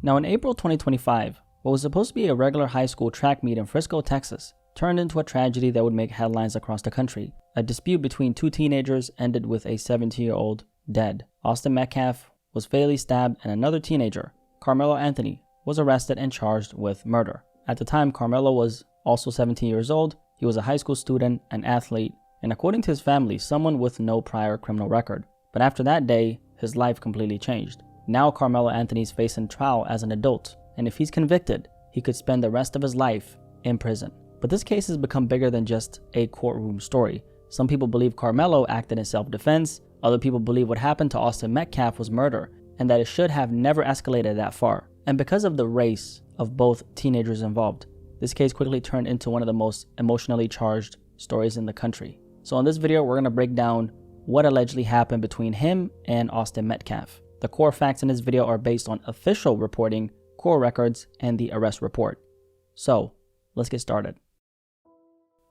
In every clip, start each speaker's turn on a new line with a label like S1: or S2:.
S1: Now in April 2025, what was supposed to be a regular high school track meet in Frisco, Texas, turned into a tragedy that would make headlines across the country. A dispute between two teenagers ended with a 17-year-old dead. Austin Metcalf was fatally stabbed, and another teenager, Karmelo Anthony, was arrested and charged with murder. At the time, Karmelo was also 17 years old. He was a high school student, an athlete, and according to his family, someone with no prior criminal record. But after that day, his life completely changed. Now Karmelo Anthony is facing trial as an adult, and if he's convicted, he could spend the rest of his life in prison. But this case has become bigger than just a courtroom story. Some people believe Karmelo acted in self-defense. Other people believe what happened to Austin Metcalf was murder, and that it should have never escalated that far. And because of the race of both teenagers involved, this case quickly turned into one of the most emotionally charged stories in the country. So in this video, we're going to break down what allegedly happened between him and Austin Metcalf. The core facts in this video are based on official reporting, court records, and the arrest report. So let's get started.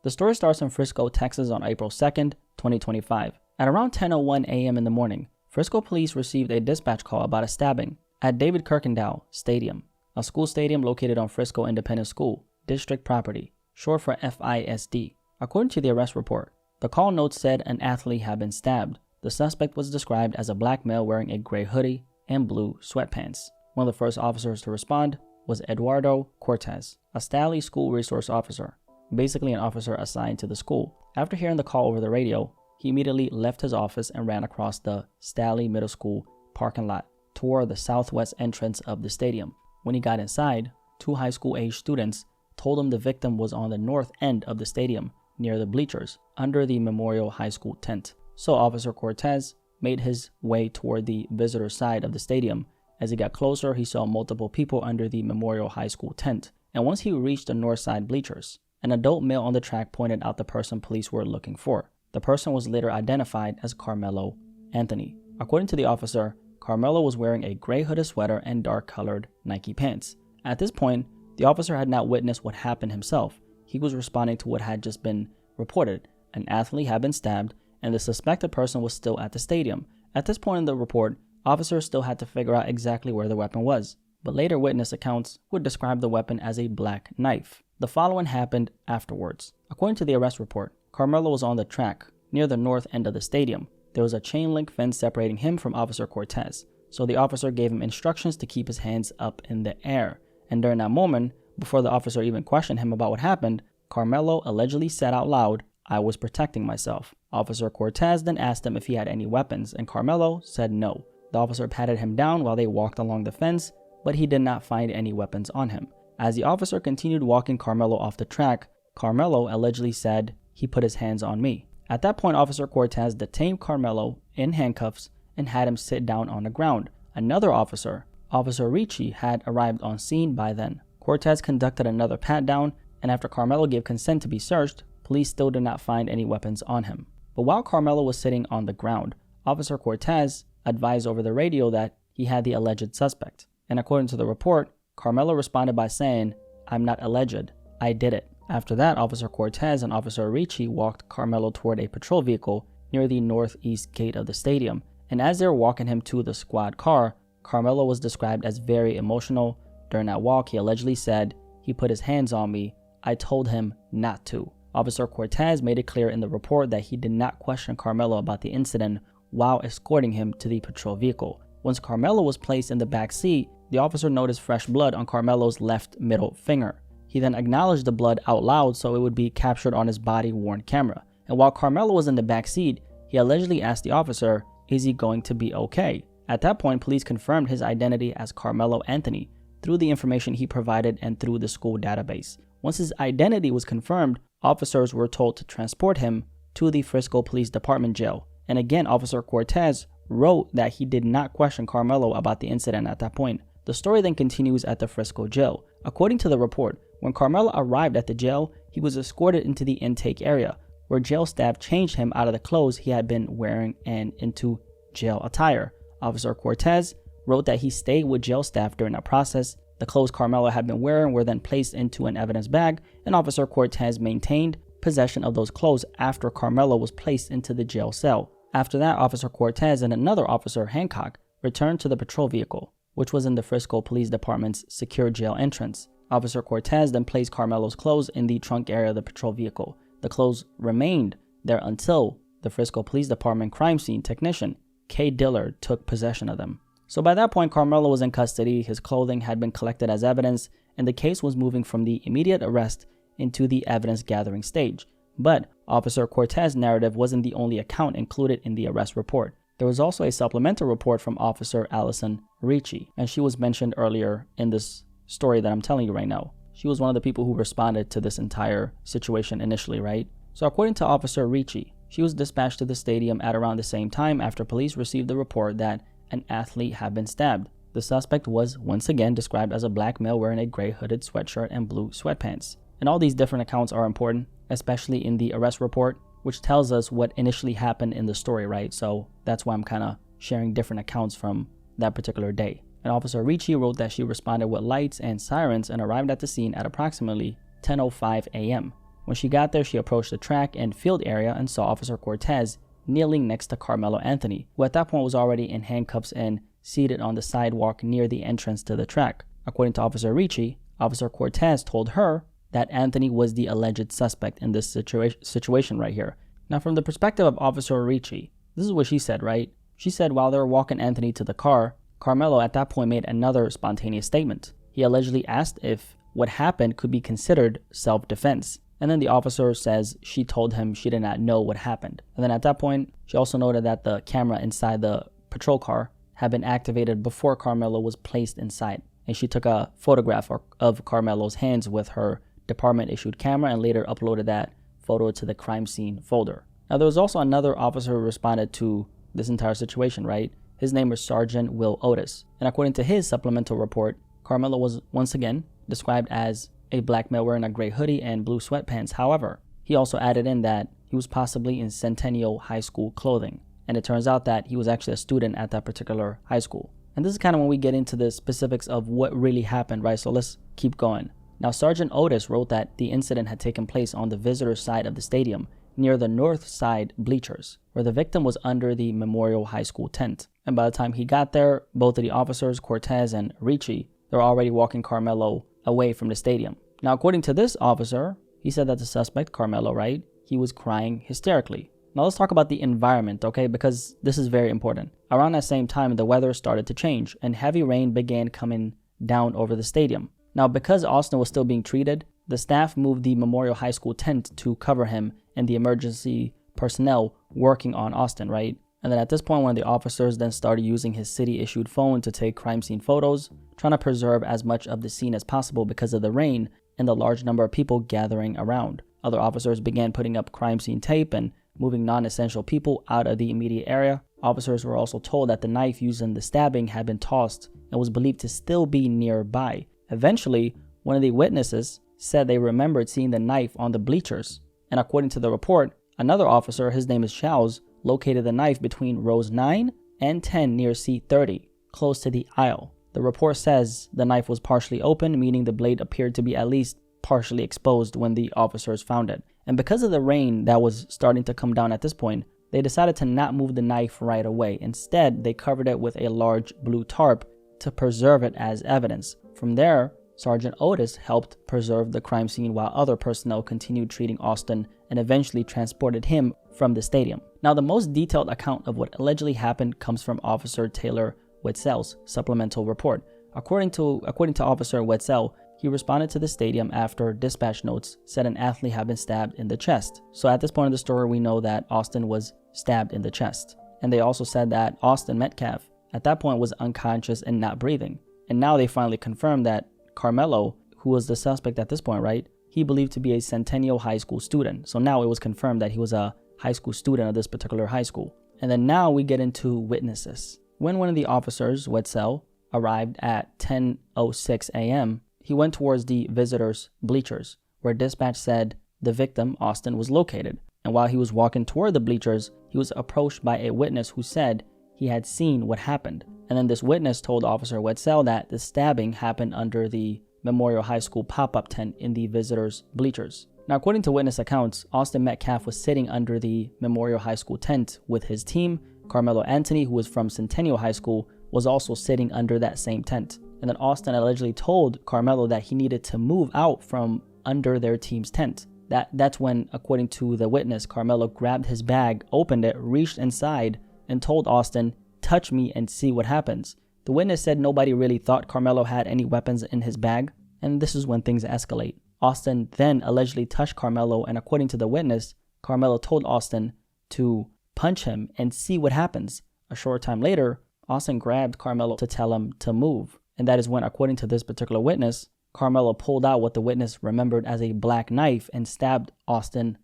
S1: The story starts in Frisco, Texas on April 2nd, 2025. At around 10:01 a.m. in the morning, Frisco police received a dispatch call about a stabbing at David Kirkendall Stadium, a school stadium located on Frisco Independent School District property, short for FISD. According to the arrest report, the call note said an athlete had been stabbed. The suspect was described as a black male wearing a gray hoodie and blue sweatpants. One of the first officers to respond was Eduardo Cortez, a Staley school resource officer, basically an officer assigned to the school. After hearing the call over the radio, he immediately left his office and ran across the Staley Middle School parking lot toward the southwest entrance of the stadium. When he got inside, two high school age students told him the victim was on the north end of the stadium near the bleachers under the Memorial High School tent. So Officer Cortez made his way toward the visitor side of the stadium. As he got closer, he saw multiple people under the Memorial High School tent. And once he reached the north side bleachers, an adult male on the track pointed out the person police were looking for. The person was later identified as Karmelo Anthony. According to the officer, Karmelo was wearing a gray hooded sweater and dark-colored Nike pants. At this point, the officer had not witnessed what happened himself. He was responding to what had just been reported. An athlete had been stabbed, and the suspected person was still at the stadium. At this point in the report, officers still had to figure out exactly where the weapon was, but later witness accounts would describe the weapon as a black knife. The following happened afterwards. According to the arrest report, Karmelo was on the track near the north end of the stadium. There was a chain link fence separating him from Officer Cortez, so the officer gave him instructions to keep his hands up in the air. And during that moment, before the officer even questioned him about what happened, Karmelo allegedly said out loud, "I was protecting myself." Officer Cortez then asked him if he had any weapons, and Karmelo said no. The officer patted him down while they walked along the fence, but he did not find any weapons on him. As the officer continued walking Karmelo off the track, Karmelo allegedly said, "He put his hands on me." At that point, Officer Cortez detained Karmelo in handcuffs and had him sit down on the ground. Another officer, Officer Ricci, had arrived on scene by then. Cortez conducted another pat-down, and after Karmelo gave consent to be searched, police still did not find any weapons on him. But while Karmelo was sitting on the ground, Officer Cortez advised over the radio that he had the alleged suspect. And according to the report, Karmelo responded by saying, "I'm not alleged, I did it." After that, Officer Cortez and Officer Ricci walked Karmelo toward a patrol vehicle near the northeast gate of the stadium. And as they were walking him to the squad car, Karmelo was described as very emotional. During that walk, he allegedly said, "He put his hands on me. I told him not to." Officer Cortez made it clear in the report that he did not question Karmelo about the incident while escorting him to the patrol vehicle. Once Karmelo was placed in the back seat, the officer noticed fresh blood on Karmelo's left middle finger. He then acknowledged the blood out loud so it would be captured on his body-worn camera. And while Karmelo was in the back seat, he allegedly asked the officer, "Is he going to be okay?" At that point, police confirmed his identity as Karmelo Anthony through the information he provided and through the school database. Once his identity was confirmed, officers were told to transport him to the Frisco Police Department jail. And again, Officer Cortez wrote that he did not question Karmelo about the incident at that point. The story then continues at the Frisco jail. According to the report, when Karmelo arrived at the jail, he was escorted into the intake area, where jail staff changed him out of the clothes he had been wearing and into jail attire. Officer Cortez wrote that he stayed with jail staff during that process. The clothes Karmelo had been wearing were then placed into an evidence bag, and Officer Cortez maintained possession of those clothes after Karmelo was placed into the jail cell. After that, Officer Cortez and another officer, Hancock, returned to the patrol vehicle, which was in the Frisco Police Department's secure jail entrance. Officer Cortez then placed Karmelo's clothes in the trunk area of the patrol vehicle. The clothes remained there until the Frisco Police Department crime scene technician, Kay Dillard, took possession of them. So by that point, Karmelo was in custody, his clothing had been collected as evidence, and the case was moving from the immediate arrest into the evidence gathering stage. But Officer Cortez's narrative wasn't the only account included in the arrest report. There was also a supplemental report from Officer Allison Ricci, and she was mentioned earlier in this story that I'm telling you right now. She was one of the people who responded to this entire situation initially, right? So according to Officer Ricci, she was dispatched to the stadium at around the same time after police received the report that an athlete had been stabbed. The suspect was once again described as a black male wearing a gray hooded sweatshirt and blue sweatpants. And all these different accounts are important, especially in the arrest report, which tells us what initially happened in the story, right? So that's why I'm kind of sharing different accounts from that particular day. And Officer Ricci wrote that she responded with lights and sirens and arrived at the scene at approximately 10:05 a.m. When she got there, she approached the track and field area and saw Officer Cortez kneeling next to Karmelo Anthony, who at that point was already in handcuffs and seated on the sidewalk near the entrance to the track. According to Officer Ricci, Officer Cortez told her that Anthony was the alleged suspect in this situation right here. Now, from the perspective of Officer Ricci, this is what she said, right? She said while they were walking Anthony to the car, Karmelo at that point made another spontaneous statement. He allegedly asked if what happened could be considered self-defense. And then the officer says she told him she did not know what happened. And then at that point, she also noted that the camera inside the patrol car had been activated before Karmelo was placed inside. And she took a photograph of Karmelo's hands with her department-issued camera and later uploaded that photo to the crime scene folder. Now, there was also another officer who responded to this entire situation, right? His name was Sergeant Will Otis. And according to his supplemental report, Karmelo was once again described as a black male wearing a gray hoodie and blue sweatpants. However, he also added in that he was possibly in Centennial High School clothing. And it turns out that he was actually a student at that particular high school. And this is kind of when we get into the specifics of what really happened, right? So let's keep going. Now, Sergeant Otis wrote that the incident had taken place on the visitor side of the stadium near the north side bleachers, where the victim was under the Memorial High School tent. And by the time he got there, both of the officers, Cortez and Ricci, they were already walking Karmelo away from the stadium. Now, according to this officer, he said that the suspect, Karmelo, right, he was crying hysterically. Now, let's talk about the environment, okay, because this is very important. Around that same time, the weather started to change, and heavy rain began coming down over the stadium. Now, because Austin was still being treated, the staff moved the Memorial High School tent to cover him and the emergency personnel working on Austin, right? And then at this point, one of the officers then started using his city-issued phone to take crime scene photos, trying to preserve as much of the scene as possible because of the rain and the large number of people gathering around. Other officers began putting up crime scene tape and moving non-essential people out of the immediate area. Officers were also told that the knife used in the stabbing had been tossed and was believed to still be nearby. Eventually, one of the witnesses said they remembered seeing the knife on the bleachers. And according to the report, another officer, his name is Chow's, located the knife between rows 9 and 10 near seat 30, close to the aisle. The report says the knife was partially open, meaning the blade appeared to be at least partially exposed when the officers found it. And because of the rain that was starting to come down at this point, they decided to not move the knife right away. Instead, they covered it with a large blue tarp to preserve it as evidence. From there, Sergeant Otis helped preserve the crime scene while other personnel continued treating Austin and eventually transported him from the stadium. Now, the most detailed account of what allegedly happened comes from Officer Taylor Wetzel's supplemental report. According to Officer Wetzel, he responded to the stadium after dispatch notes said an athlete had been stabbed in the chest. So at this point in the story, we know that Austin was stabbed in the chest. And they also said that Austin Metcalf at that point was unconscious and not breathing. And now they finally confirmed that Karmelo, who was the suspect at this point, right, he believed to be a Centennial High School student. So now it was confirmed that he was a high school student of this particular high school. And then now we get into witnesses. When one of the officers, Wetzel, arrived at 10:06 a.m., he went towards the visitors' bleachers, where dispatch said the victim, Austin, was located. And while he was walking toward the bleachers, he was approached by a witness who said he had seen what happened. And then this witness told Officer Wetzel that the stabbing happened under the Memorial High School pop-up tent in the visitors' bleachers. Now, according to witness accounts, Austin Metcalf was sitting under the Memorial High School tent with his team. Karmelo Anthony, who was from Centennial High School, was also sitting under that same tent. And then Austin allegedly told Karmelo that he needed to move out from under their team's tent. That's when, according to the witness, Karmelo grabbed his bag, opened it, reached inside, and told Austin, "Touch me and see what happens." The witness said nobody really thought Karmelo had any weapons in his bag, and this is when things escalate. Austin then allegedly touched Karmelo, and according to the witness, Karmelo told Austin to punch him and see what happens. A short time later, Austin grabbed Karmelo to tell him to move, and that is when, according to this particular witness, Karmelo pulled out what the witness remembered as a black knife and stabbed Austin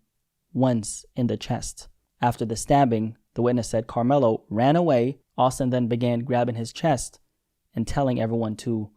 S1: once in the chest. After the stabbing, the witness said Karmelo ran away. Austin then began grabbing his chest and telling everyone to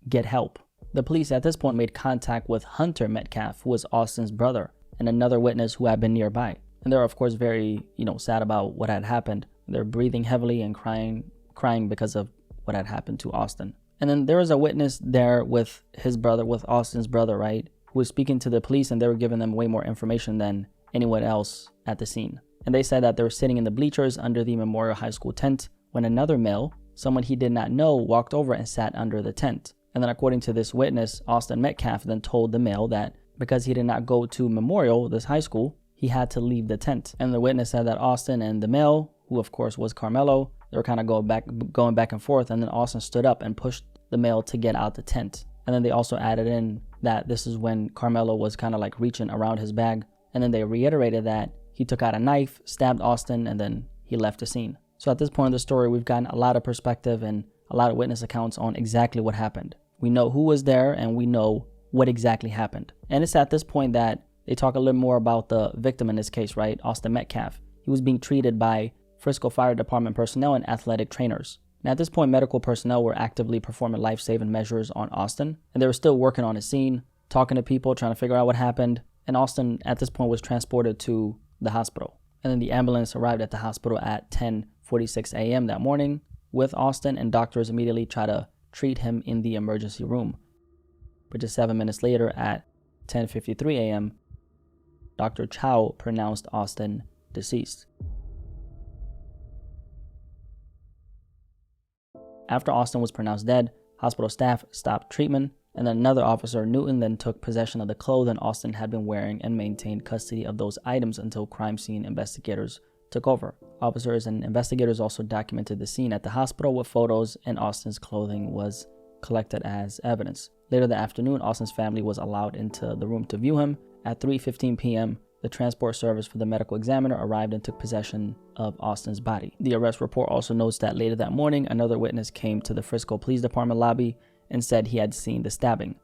S1: get help. The police at this point made contact with Hunter Metcalf, who was Austin's brother, and another witness who had been nearby. And they're of course very, sad about what had happened. They're breathing heavily and crying because of what had happened to Austin. And then there was a witness there with his brother, with Austin's brother, right, who was speaking to the police, and they were giving them way more information than anyone else at the scene. And they said that they were sitting in the bleachers under the Memorial High School tent when another male, someone he did not know, walked over and sat under the tent. And then according to this witness, Austin Metcalf then told the male that because he did not go to Memorial, this high school, he had to leave the tent. And the witness said that Austin and the male, who of course was Karmelo, they were kind of going back and forth, and then Austin stood up and pushed the male to get out the tent. And then they also added in that this is when Karmelo was kind of like reaching around his bag, and then they reiterated that he took out a knife, stabbed Austin, and then he left the scene. So at this point in the story, we've gotten a lot of perspective and a lot of witness accounts on exactly what happened. We know who was there, and we know what exactly happened. And it's at this point that they talk a little more about the victim in this case, right? Austin Metcalf. He was being treated by Frisco Fire Department personnel and athletic trainers. Now at this point, medical personnel were actively performing life-saving measures on Austin, and they were still working on his scene, talking to people, trying to figure out what happened. And Austin at this point was transported to the hospital. And then the ambulance arrived at the hospital at 10:46 a.m. that morning with Austin, and doctors immediately tried to treat him in the emergency room. But just 7 minutes later at 10:53 a.m., Dr. Chow pronounced Austin deceased. After Austin was pronounced dead, hospital staff stopped treatment, and then another officer, Newton, then took possession of the clothing Austin had been wearing and maintained custody of those items until crime scene investigators took over. Officers and investigators also documented the scene at the hospital with photos, and Austin's clothing was collected as evidence. Later that afternoon, Austin's family was allowed into the room to view him. At 3:15 p.m., the transport service for the medical examiner arrived and took possession of Austin's body. The arrest report also notes that later that morning, another witness came to the Frisco Police Department lobby and said he had seen the stabbing.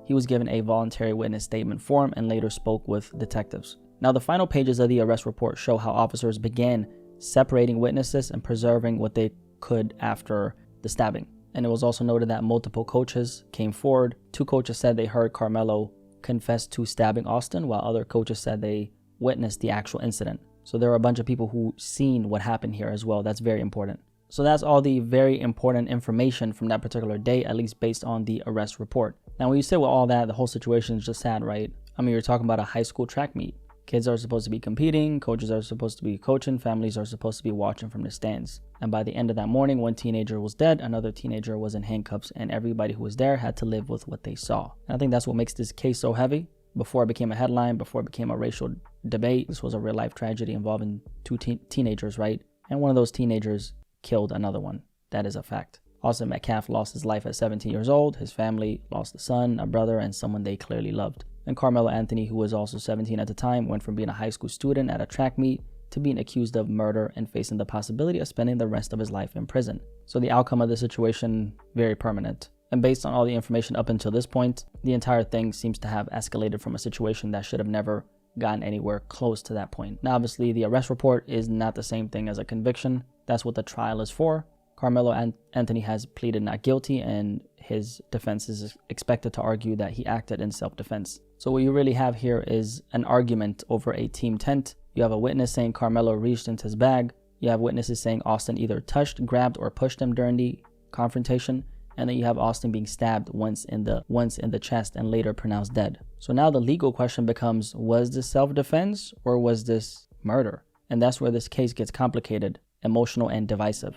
S1: He was given a voluntary witness statement form and later spoke with detectives. Now, the final pages of the arrest report show how officers began separating witnesses and preserving what they could after the stabbing. And it was also noted that multiple coaches came forward. 2 coaches said they heard Karmelo confess to stabbing Austin, while other coaches said they witnessed the actual incident. So there were a bunch of people who seen what happened here as well. That's very important. So that's all the very important information from that particular day, at least based on the arrest report. Now, when you say with all that, the whole situation is just sad, right? I mean, you're talking about a high school track meet. Kids are supposed to be competing, coaches are supposed to be coaching, families are supposed to be watching from the stands. And by the end of that morning, one teenager was dead, another teenager was in handcuffs, and everybody who was there had to live with what they saw. And I think that's what makes this case so heavy. Before it became a headline, before it became a racial debate, this was a real life tragedy involving 2 teenagers, right? And one of those teenagers killed another one. That is a fact. Austin Metcalf lost his life at 17 years old. His family lost a son, a brother, and someone they clearly loved. And Karmelo Anthony, who was also 17 at the time, went from being a high school student at a track meet to being accused of murder and facing the possibility of spending the rest of his life in prison. So the outcome of the situation, very permanent. And based on all the information up until this point, the entire thing seems to have escalated from a situation that should have never gotten anywhere close to that point. Now, obviously, the arrest report is not the same thing as a conviction. That's what the trial is for. Karmelo Anthony has pleaded not guilty, and his defense is expected to argue that he acted in self-defense. So what you really have here is an argument over a team tent. You have a witness saying Karmelo reached into his bag. You have witnesses saying Austin either touched, grabbed, or pushed him during the confrontation. And then you have Austin being stabbed once in the chest and later pronounced dead. So now the legal question becomes, was this self-defense or was this murder? And that's where this case gets complicated, emotional, and divisive.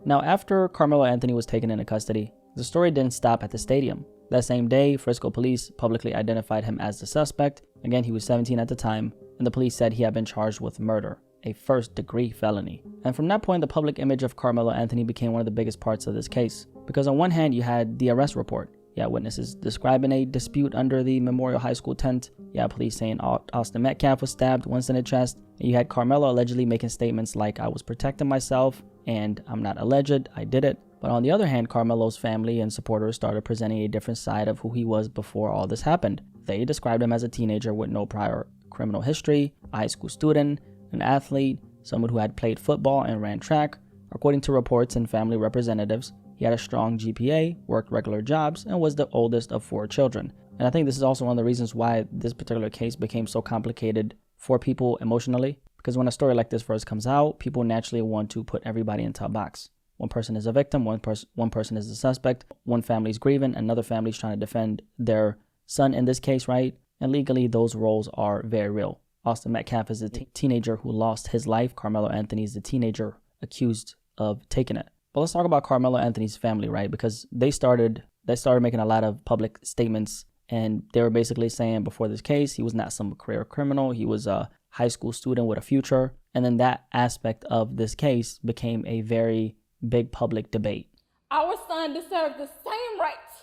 S1: Now, after Karmelo Anthony was taken into custody, the story didn't stop at the stadium. That same day, Frisco police publicly identified him as the suspect. Again, he was 17 at the time, and the police said he had been charged with murder, a first-degree felony. And from that point, the public image of Karmelo Anthony became one of the biggest parts of this case. Because on one hand, you had the arrest report. You had witnesses describing a dispute under the Memorial High School tent. You had police saying Austin Metcalf was stabbed once in the chest. And you had Karmelo allegedly making statements like, "I was protecting myself, and I'm not alleged, I did it." But on the other hand, Karmelo's family and supporters started presenting a different side of who he was before all this happened. They described him as a teenager with no prior criminal history, a high school student, an athlete, someone who had played football and ran track. According to reports and family representatives, he had a strong GPA, worked regular jobs, and was the oldest of 4 children. And I think this is also one of the reasons why this particular case became so complicated for people emotionally. Because when a story like this first comes out, people naturally want to put everybody into a box. One person is a victim, one person is the suspect, one family is grieving, another family is trying to defend their son in this case, right? And legally, those roles are very real. Austin Metcalf is a teenager who lost his life. Karmelo Anthony is the teenager accused of taking it. But let's talk about Karmelo Anthony's family, right? Because they started making a lot of public statements, and they were basically saying before this case, he was not some career criminal. He was a high school student with a future. And then that aspect of this case became a very big public debate.
S2: Our son deserves the same rights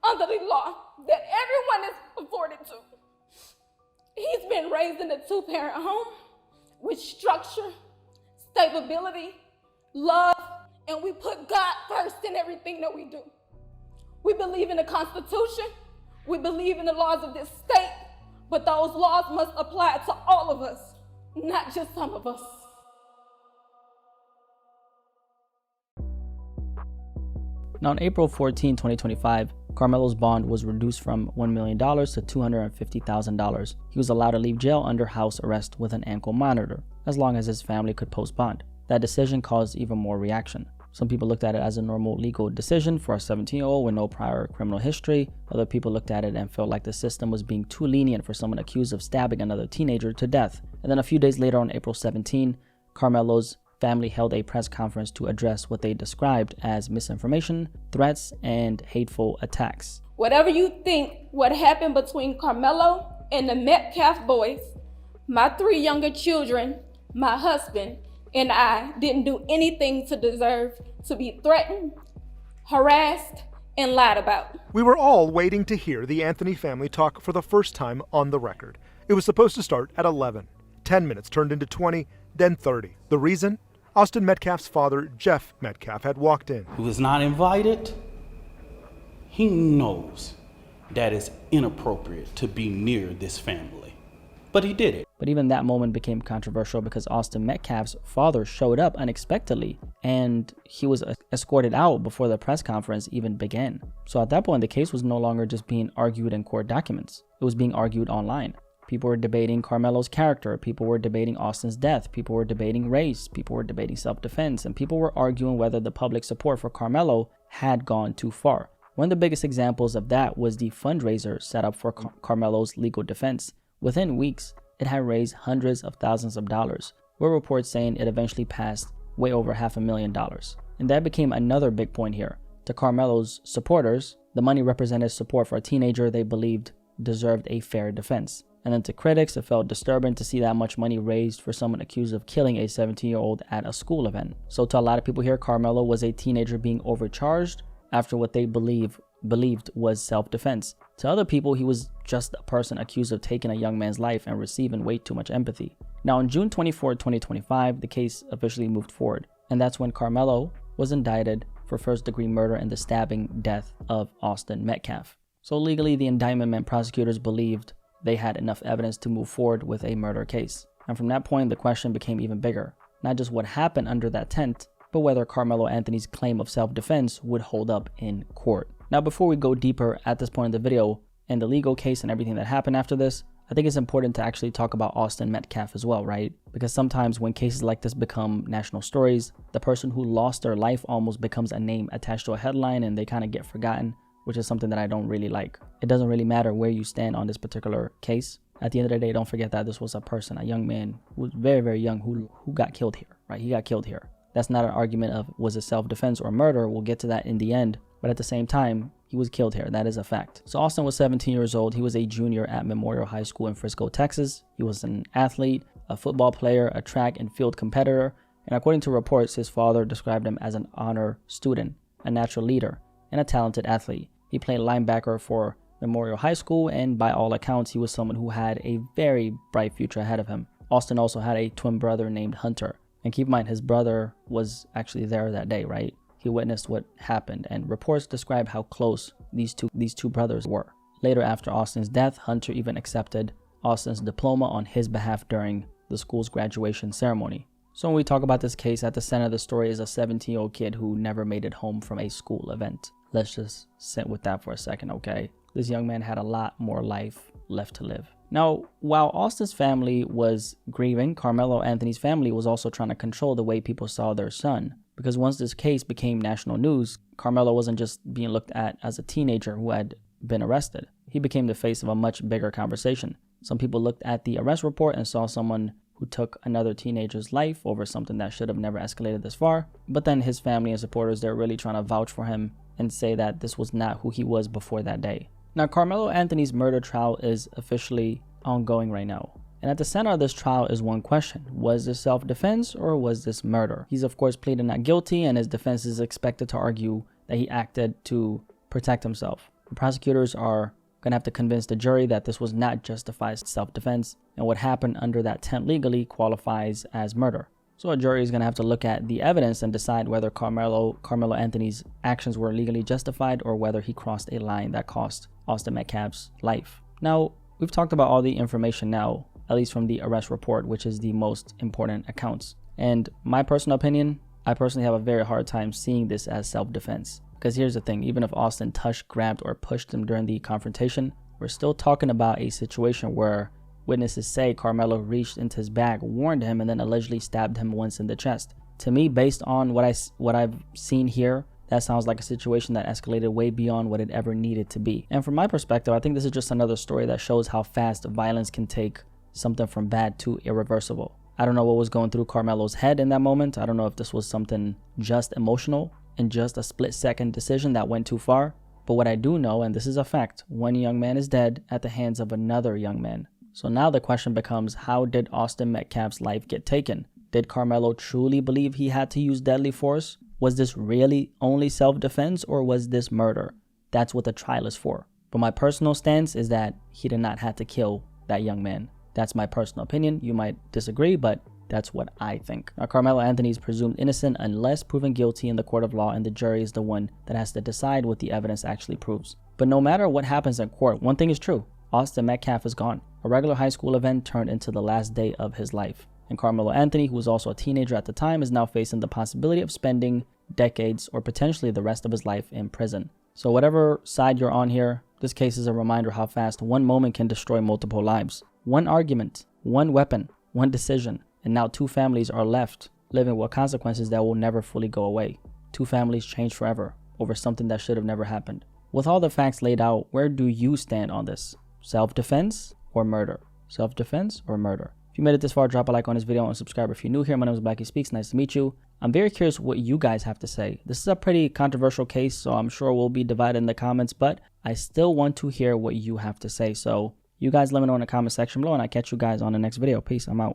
S2: under the law that everyone is afforded to. He's been raised in a 2-parent home with structure, stability, love, and we put God first in everything that we do. We believe in the Constitution, we believe in the laws of this state, but those laws must apply to all of us, not just some of us.
S1: Now, on April 14, 2025, Karmelo's bond was reduced from $1 million to $250,000. He was allowed to leave jail under house arrest with an ankle monitor, as long as his family could post bond. That decision caused even more reaction. Some people looked at it as a normal legal decision for a 17-year-old with no prior criminal history. Other people looked at it and felt like the system was being too lenient for someone accused of stabbing another teenager to death. And then a few days later, on April 17, Karmelo's family held a press conference to address what they described as misinformation, threats, and hateful attacks.
S2: Whatever you think what happened between Karmelo and the Metcalf boys, my 3 younger children, my husband, and I didn't do anything to deserve to be threatened, harassed, and lied about.
S3: We were all waiting to hear the Anthony family talk for the first time on the record. It was supposed to start at 11. 10 minutes turned into 20, then 30. The reason? Austin Metcalf's father, Jeff Metcalf, had walked in.
S4: Who was not invited, he knows that it's inappropriate to be near this family. But he did it.
S1: But even that moment became controversial because Austin Metcalf's father showed up unexpectedly and he was escorted out before the press conference even began. So at that point, the case was no longer just being argued in court documents. It was being argued online. People were debating Karmelo's character. People were debating Austin's death. People were debating race. People were debating self-defense. And people were arguing whether the public support for Karmelo had gone too far. One of the biggest examples of that was the fundraiser set up for Karmelo's legal defense. Within weeks, it had raised hundreds of thousands of dollars, with reports saying it eventually passed way over $500,000. And that became another big point here. To Karmelo's supporters, the money represented support for a teenager they believed deserved a fair defense. And then to critics, it felt disturbing to see that much money raised for someone accused of killing a 17-year-old at a school event. So to a lot of people here, Karmelo was a teenager being overcharged after what they believed was self-defense. To other people, he was just a person accused of taking a young man's life and receiving way too much empathy. Now, on June 24, 2025, the case officially moved forward. And that's when Karmelo was indicted for first-degree murder and the stabbing death of Austin Metcalf. So legally, the indictment meant prosecutors believed they had enough evidence to move forward with a murder case. And from that point, the question became even bigger. Not just what happened under that tent, but whether Karmelo Anthony's claim of self-defense would hold up in court. Now, before we go deeper at this point in the video and the legal case and everything that happened after this, I think it's important to actually talk about Austin Metcalf as well, right? Because sometimes when cases like this become national stories, the person who lost their life almost becomes a name attached to a headline and they kind of get forgotten, which is something that I don't really like. It doesn't really matter where you stand on this particular case. At the end of the day, don't forget that this was a person, a young man who was very, very young who got killed here, right? He got killed here. That's not an argument of was it self-defense or murder. We'll get to that in the end. But at the same time, he was killed here. That is a fact. So Austin was 17 years old. He was a junior at Memorial High School in Frisco, Texas. He was an athlete, a football player, a track and field competitor. And according to reports, his father described him as an honor student, a natural leader, and a talented athlete. He played linebacker for Memorial High School, and by all accounts, he was someone who had a very bright future ahead of him. Austin also had a twin brother named Hunter. And keep in mind, his brother was actually there that day, right? He witnessed what happened, and reports describe how close these two brothers were. Later, after Austin's death, Hunter even accepted Austin's diploma on his behalf during the school's graduation ceremony. So when we talk about this case, at the center of the story is a 17-year-old kid who never made it home from a school event. Let's just sit with that for a second, okay? This young man had a lot more life left to live. Now, while Austin's family was grieving, Karmelo Anthony's family was also trying to control the way people saw their son. Because once this case became national news, Karmelo wasn't just being looked at as a teenager who had been arrested. He became the face of a much bigger conversation. Some people looked at the arrest report and saw someone who took another teenager's life over something that should have never escalated this far. But then his family and supporters, they're really trying to vouch for him and say that this was not who he was before that day. Now, Karmelo Anthony's murder trial is officially ongoing right now. And at the center of this trial is one question. Was this self-defense or was this murder? He's of course pleaded not guilty, and his defense is expected to argue that he acted to protect himself. The prosecutors are going to have to convince the jury that this was not justified self-defense, and what happened under that tent legally qualifies as murder. So a jury is going to have to look at the evidence and decide whether Karmelo Anthony's actions were legally justified or whether he crossed a line that cost Austin Metcalf's life. Now, we've talked about all the information now, at least from the arrest report, which is the most important accounts. And my personal opinion, I personally have a very hard time seeing this as self-defense. Because here's the thing, even if Austin touched, grabbed, or pushed him during the confrontation, we're still talking about a situation where witnesses say Karmelo reached into his bag, warned him, and then allegedly stabbed him once in the chest. To me, based on what I've seen here, that sounds like a situation that escalated way beyond what it ever needed to be. And from my perspective, I think this is just another story that shows how fast violence can take something from bad to irreversible. I don't know what was going through Karmelo's head in that moment. I don't know if this was something just emotional and just a split-second decision that went too far. But what I do know, and this is a fact, one young man is dead at the hands of another young man. So now the question becomes, how did Austin Metcalf's life get taken? Did Karmelo truly believe he had to use deadly force? Was this really only self-defense, or was this murder? That's what the trial is for. But my personal stance is that he did not have to kill that young man. That's my personal opinion. You might disagree, but that's what I think. Now, Karmelo Anthony is presumed innocent unless proven guilty in the court of law, and the jury is the one that has to decide what the evidence actually proves. But no matter what happens in court, one thing is true. Austin Metcalf is gone. A regular high school event turned into the last day of his life. And Karmelo Anthony, who was also a teenager at the time, is now facing the possibility of spending decades or potentially the rest of his life in prison. So whatever side you're on here, this case is a reminder how fast one moment can destroy multiple lives. One argument, one weapon, one decision, and now two families are left living with consequences that will never fully go away. Two families changed forever over something that should have never happened. With all the facts laid out, where do you stand on this? Self-defense or murder? Self-defense or murder? If you made it this far, drop a like on this video and subscribe if you're new here. My name is Blackie Speaks. Nice to meet you. I'm very curious what you guys have to say. This is a pretty controversial case, so I'm sure we'll be divided in the comments, but I still want to hear what you have to say. So you guys let me know in the comment section below, and I'll catch you guys on the next video. Peace. I'm out.